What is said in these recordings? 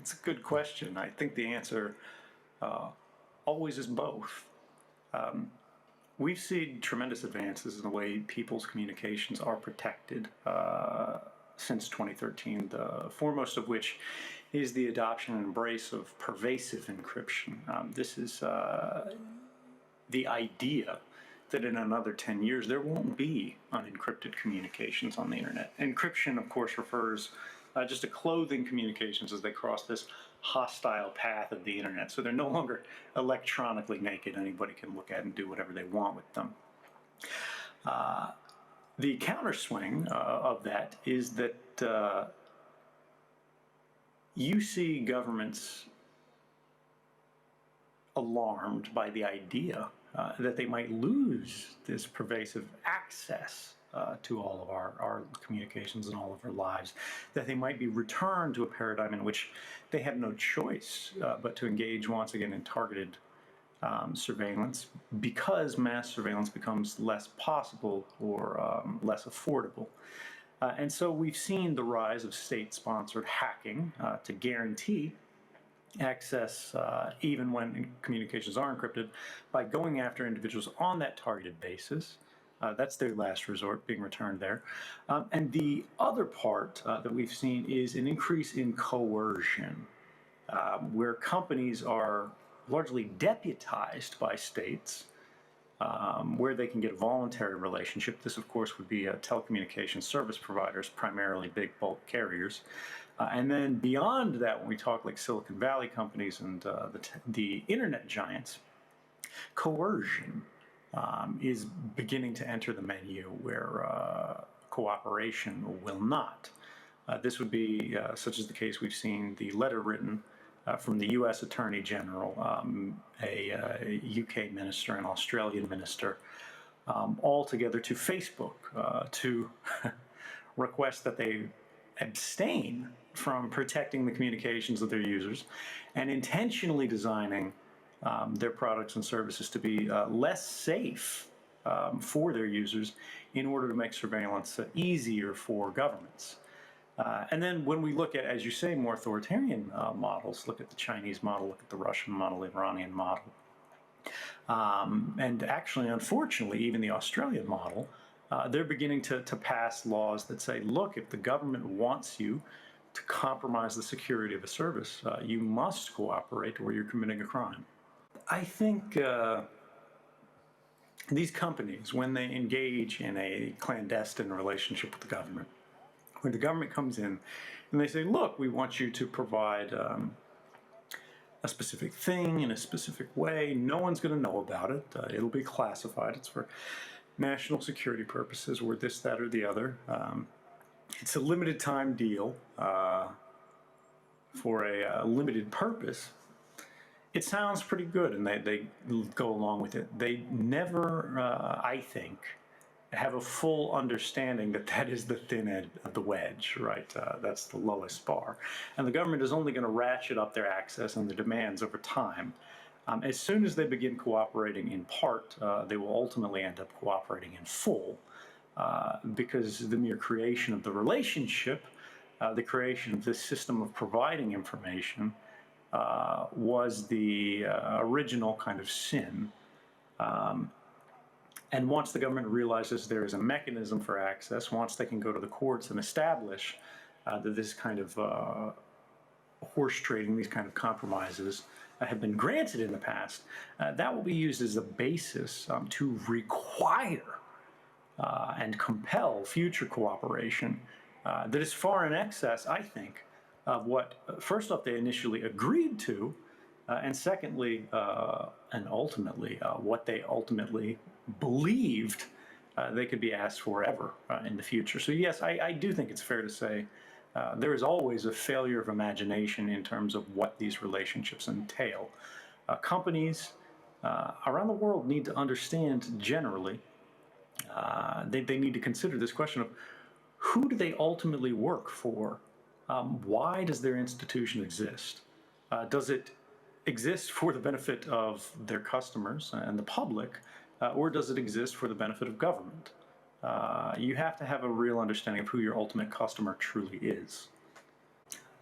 It's a good question. I think the answer always is both. We've seen tremendous advances in the way people's communications are protected since 2013, the foremost of which is the adoption and embrace of pervasive encryption. This is the idea that in another 10 years there won't be unencrypted communications on the internet. Encryption, of course, refers just to clothing communications as they cross this hostile path of the internet. So they're no longer electronically naked. Anybody can look at and do whatever they want with them. The counterswing of that is that you see governments alarmed by the idea that they might lose this pervasive access to all of our communications and all of our lives, that they might be returned to a paradigm in which they have no choice but to engage once again in targeted surveillance, because mass surveillance becomes less possible or less affordable. And so we've seen the rise of state-sponsored hacking to guarantee access even when communications are encrypted by going after individuals on that targeted basis. That's their last resort, being returned there. And the other part that we've seen is an increase in coercion, where companies are largely deputized by states, where they can get a voluntary relationship. This, of course, would be telecommunications service providers, primarily big bulk carriers. And then beyond that, when we talk like Silicon Valley companies and the internet giants, coercion is beginning to enter the menu where cooperation will not. This would be, such as the case we've seen, the letter written from the U.S. Attorney General, a UK minister, an Australian minister, all together to Facebook to request that they abstain from protecting the communications of their users and intentionally designing their products and services to be less safe for their users in order to make surveillance easier for governments. And then when we look at, as you say, more authoritarian models, look at the Chinese model, look at the Russian model, Iranian model, and actually, unfortunately, even the Australian model, they're beginning to pass laws that say, look, if the government wants you to compromise the security of a service, you must cooperate or you're committing a crime. I think these companies, when they engage in a clandestine relationship with the government, when the government comes in and they say, look, we want you to provide a specific thing in a specific way, no one's going to know about it. It'll be classified. It's for national security purposes, or this, that, or the other. It's a limited time deal for a limited purpose. It sounds pretty good, and they go along with it. They never, I think, have a full understanding that that is the thin end of the wedge, right? That's the lowest bar. And the government is only going to ratchet up their access and their demands over time. As soon as they begin cooperating in part, they will ultimately end up cooperating in full, because the mere creation of the relationship, the creation of this system of providing information, was the original kind of sin. And once the government realizes there is a mechanism for access, once they can go to the courts and establish that this kind of horse trading, these kind of compromises have been granted in the past, that will be used as a basis to require and compel future cooperation that is far in excess, I think, of what, first off, they initially agreed to, and secondly, and ultimately, what they ultimately believed they could be asked for ever in the future. So yes, I do think it's fair to say there is always a failure of imagination in terms of what these relationships entail. Companies around the world need to understand generally, they need to consider this question of who do they ultimately work for? Why does their institution exist? Does it exist for the benefit of their customers and the public, or does it exist for the benefit of government? You have to have a real understanding of who your ultimate customer truly is.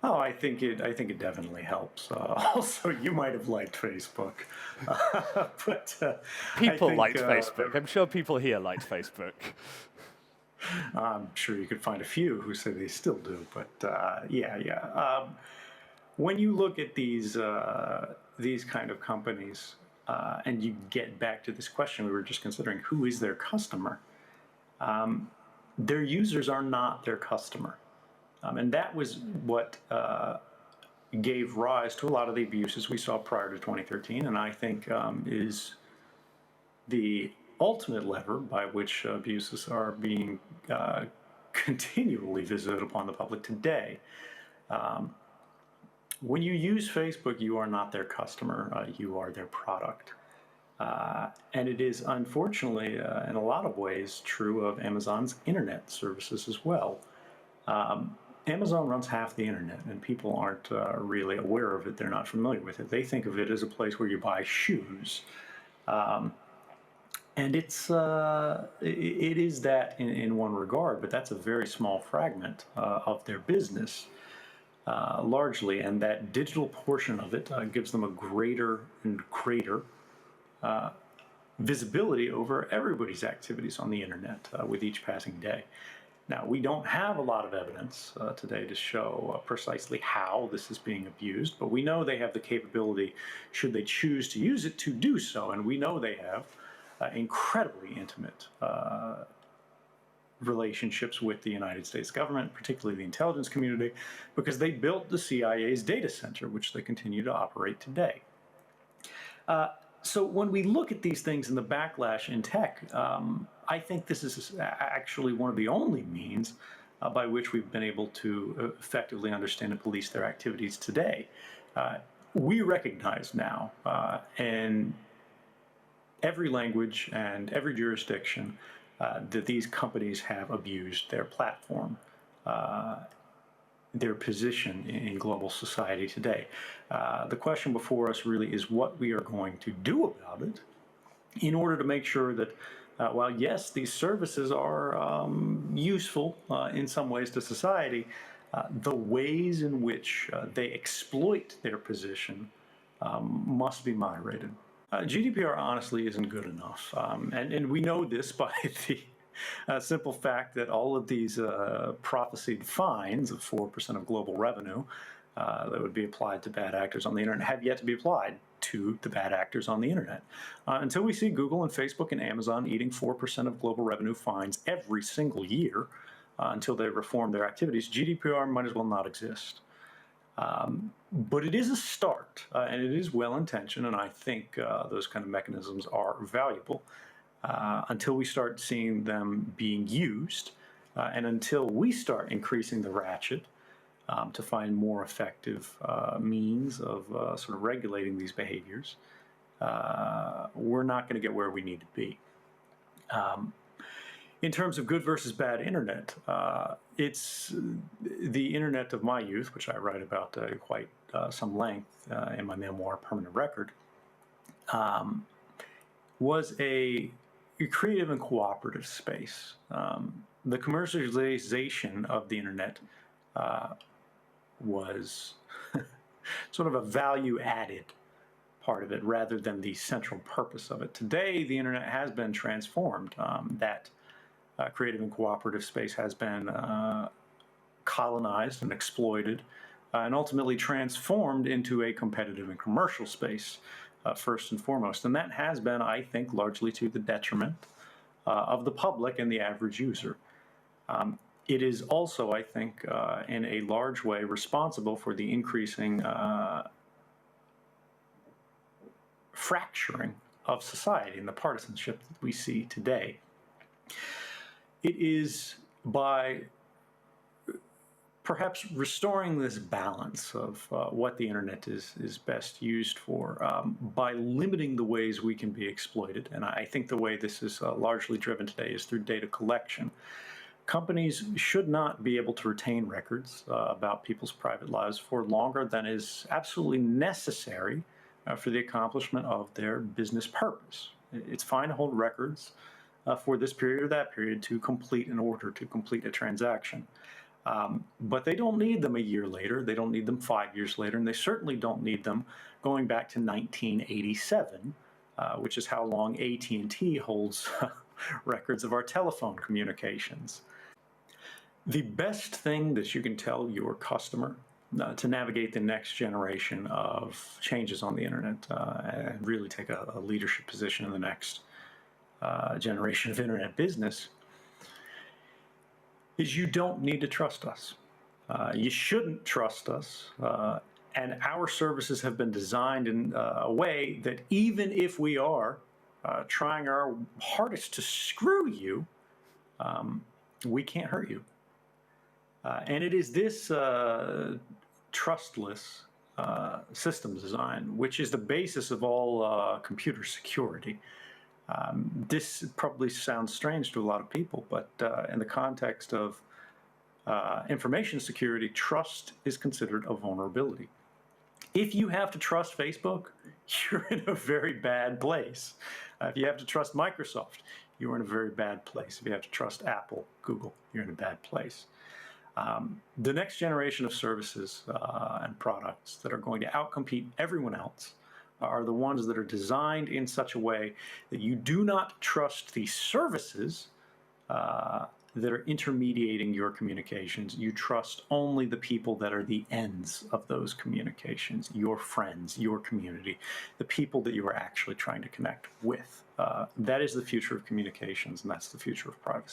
Oh, I think it definitely helps. Also, you might have liked Facebook, but I People think liked Facebook. I'm sure people here liked Facebook. I'm sure you could find a few who say they still do. But yeah, yeah. When you look at these kind of companies, and you get back to this question we were just considering, who is their customer? Their users are not their customer. And that was what gave rise to a lot of the abuses we saw prior to 2013, and I think is the ultimate lever by which abuses are being continually visited upon the public today. When you use Facebook, you are not their customer, you are their product. And it is unfortunately, in a lot of ways, true of Amazon's internet services as well. Amazon runs half the internet, and people aren't really aware of it. They're not familiar with it. They think of it as a place where you buy shoes, and it is that in one regard, but that's a very small fragment of their business, largely, and that digital portion of it gives them a greater and greater visibility over everybody's activities on the internet with each passing day. Now, we don't have a lot of evidence today to show precisely how this is being abused, but we know they have the capability, should they choose to use it, to do so. And we know they have incredibly intimate relationships with the United States government, particularly the intelligence community, because they built the CIA's data center, which they continue to operate today. So when we look at these things in the backlash in tech, I think this is actually one of the only means by which we've been able to effectively understand and police their activities today. We recognize now in every language and every jurisdiction that these companies have abused their platform, their position in global society today. The question before us really is what we are going to do about it in order to make sure that while yes, these services are useful in some ways to society, the ways in which they exploit their position must be moderated. GDPR honestly isn't good enough, and we know this by the simple fact that all of these prophesied fines of 4% of global revenue that would be applied to bad actors on the internet have yet to be applied to the bad actors on the internet. Until we see Google and Facebook and Amazon eating 4% of global revenue fines every single year, until they reform their activities, GDPR might as well not exist. But it is a start, and it is well-intentioned, and I think those kind of mechanisms are valuable until we start seeing them being used, and until we start increasing the ratchet to find more effective means of sort of regulating these behaviors, we're not going to get where we need to be. In terms of good versus bad internet, it's the internet of my youth, which I write about quite some length in my memoir, Permanent Record, was a creative and cooperative space. The commercialization of the internet was sort of a value-added part of it rather than the central purpose of it. Today, the internet has been transformed. That creative and cooperative space has been colonized and exploited and ultimately transformed into a competitive and commercial space, first and foremost. And that has been, I think, largely to the detriment of the public and the average user. It is also, I think, in a large way responsible for the increasing fracturing of society and the partisanship that we see today. It is by perhaps restoring this balance of what the internet is best used for, by limiting the ways we can be exploited. And I think the way this is largely driven today is through data collection. Companies should not be able to retain records about people's private lives for longer than is absolutely necessary for the accomplishment of their business purpose. It's fine to hold records for this period or that period to complete an order, to complete a transaction. But they don't need them a year later. They don't need them 5 years later. And they certainly don't need them going back to 1987, which is how long AT&T holds records of our telephone communications. The best thing that you can tell your customer to navigate the next generation of changes on the internet and really take a leadership position in the next generation of internet business is you don't need to trust us. You shouldn't trust us. And our services have been designed in a way that even if we are trying our hardest to screw you, we can't hurt you. And it is this trustless system design which is the basis of all computer security. This probably sounds strange to a lot of people, but in the context of information security, trust is considered a vulnerability. If you have to trust Facebook, you're in a very bad place. If you have to trust Microsoft, you're in a very bad place. If you have to trust Apple, Google, you're in a bad place. The next generation of services and products that are going to outcompete everyone else are the ones that are designed in such a way that you do not trust the services that are intermediating your communications. You trust only the people that are the ends of those communications, your friends, your community, the people that you are actually trying to connect with. That is the future of communications, and that's the future of privacy.